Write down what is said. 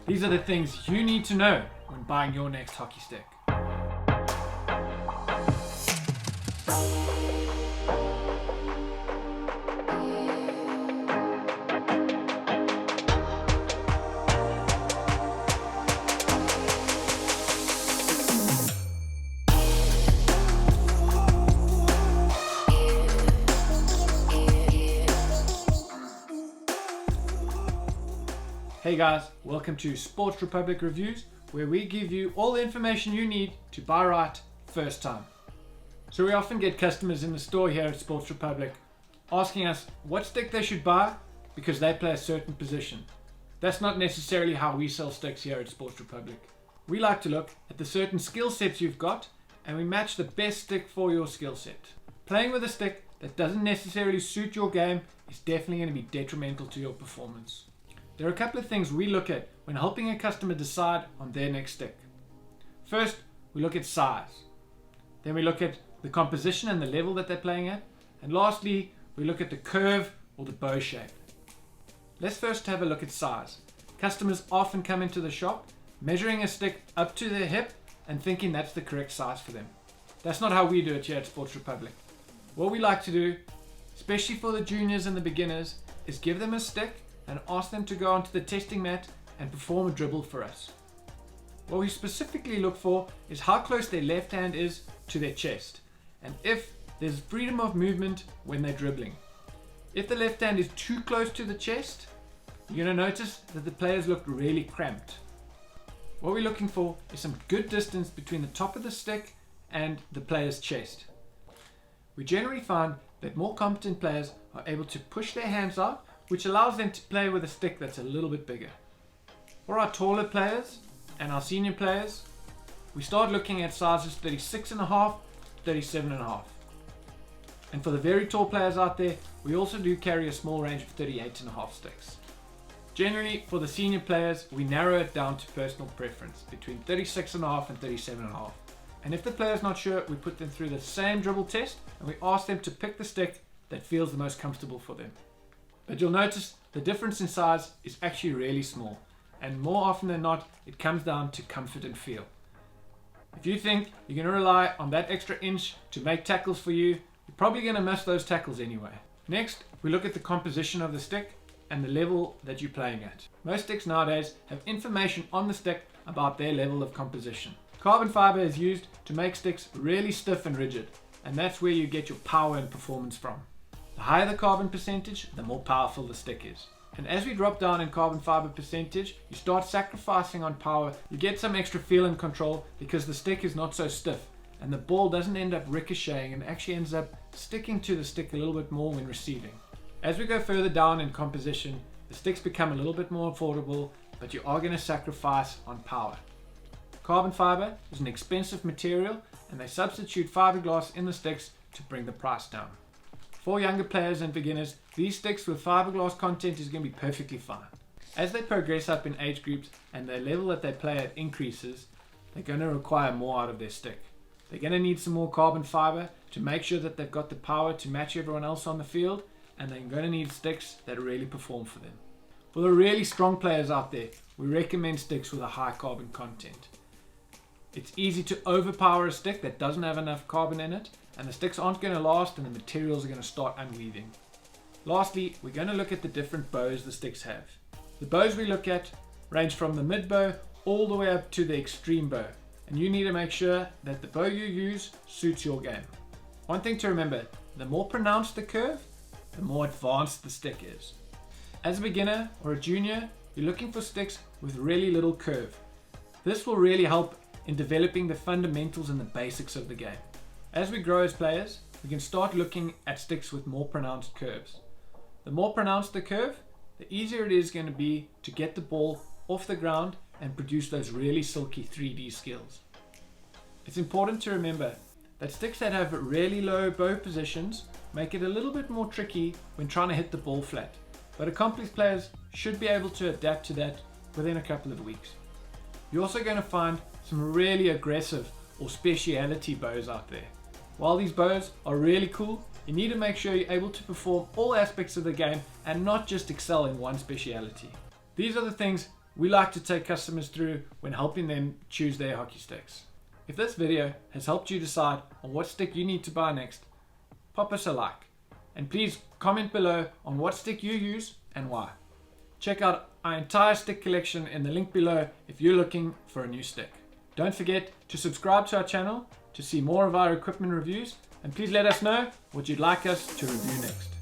These are the things you need to know when buying your next hockey stick. Hey guys, welcome to Sports Republic Reviews, where we give you all the information you need to buy right first time. So we often get customers in the store here at Sports Republic asking us what stick they should buy because they play a certain position. That's not necessarily how we sell sticks here at Sports Republic. We like to look at the certain skill sets you've got and we match the best stick for your skill set. Playing with a stick that doesn't necessarily suit your game is definitely going to be detrimental to your performance. There are a couple of things we look at when helping a customer decide on their next stick. First, we look at size. Then we look at the composition and the level that they're playing at. And lastly, we look at the curve or the bow shape. Let's first have a look at size. Customers often come into the shop measuring a stick up to their hip and thinking that's the correct size for them. That's not how we do it here at Sports Republic. What we like to do, especially for the juniors and the beginners, is give them a stick and ask them to go onto the testing mat and perform a dribble for us. What we specifically look for is how close their left hand is to their chest and if there's freedom of movement when they're dribbling. If the left hand is too close to the chest, you're going to notice that the players look really cramped. What we're looking for is some good distance between the top of the stick and the player's chest. We generally find that more competent players are able to push their hands out, which allows them to play with a stick that's a little bit bigger. For our taller players and our senior players, we start looking at sizes 36.5 to 37.5. And for the very tall players out there, we also do carry a small range of 38.5 sticks. Generally, for the senior players, we narrow it down to personal preference between 36.5 and 37.5. And if the player's not sure, we put them through the same dribble test and we ask them to pick the stick that feels the most comfortable for them. But you'll notice the difference in size is actually really small, and more often than not, it comes down to comfort and feel. If you think you're going to rely on that extra inch to make tackles for you, you're probably going to miss those tackles anyway. Next, we look at the composition of the stick and the level that you're playing at. Most sticks nowadays have information on the stick about their level of composition. Carbon fiber is used to make sticks really stiff and rigid, and that's where you get your power and performance from. The higher the carbon percentage, the more powerful the stick is. And as we drop down in carbon fiber percentage, you start sacrificing on power. You get some extra feel and control because the stick is not so stiff and the ball doesn't end up ricocheting and actually ends up sticking to the stick a little bit more when receiving. As we go further down in composition, the sticks become a little bit more affordable, but you are going to sacrifice on power. Carbon fiber is an expensive material and they substitute fiberglass in the sticks to bring the price down. For younger players and beginners, these sticks with fiberglass content is going to be perfectly fine. As they progress up in age groups and the level that they play at increases, they're going to require more out of their stick. They're going to need some more carbon fiber to make sure that they've got the power to match everyone else on the field, and they're going to need sticks that really perform for them. For the really strong players out there, we recommend sticks with a high carbon content. It's easy to overpower a stick that doesn't have enough carbon in it, and the sticks aren't going to last and the materials are going to start unweaving. Lastly, we're going to look at the different bows the sticks have. The bows we look at range from the mid bow all the way up to the extreme bow, and you need to make sure that the bow you use suits your game. One thing to remember, the more pronounced the curve, the more advanced the stick is. As a beginner or a junior, you're looking for sticks with really little curve. This will really help in developing the fundamentals and the basics of the game. As we grow as players, we can start looking at sticks with more pronounced curves. The more pronounced the curve, the easier it is going to be to get the ball off the ground and produce those really silky 3D skills. It's important to remember that sticks that have really low bow positions make it a little bit more tricky when trying to hit the ball flat, but accomplished players should be able to adapt to that within a couple of weeks. You're also going to find some really aggressive or speciality bows out there. While these bows are really cool, you need to make sure you're able to perform all aspects of the game and not just excel in one speciality. These are the things we like to take customers through when helping them choose their hockey sticks. If this video has helped you decide on what stick you need to buy next, pop us a like, and please comment below on what stick you use and why. Check out our entire stick collection in the link below if you're looking for a new stick. Don't forget to subscribe to our channel to see more of our equipment reviews, and please let us know what you'd like us to review next.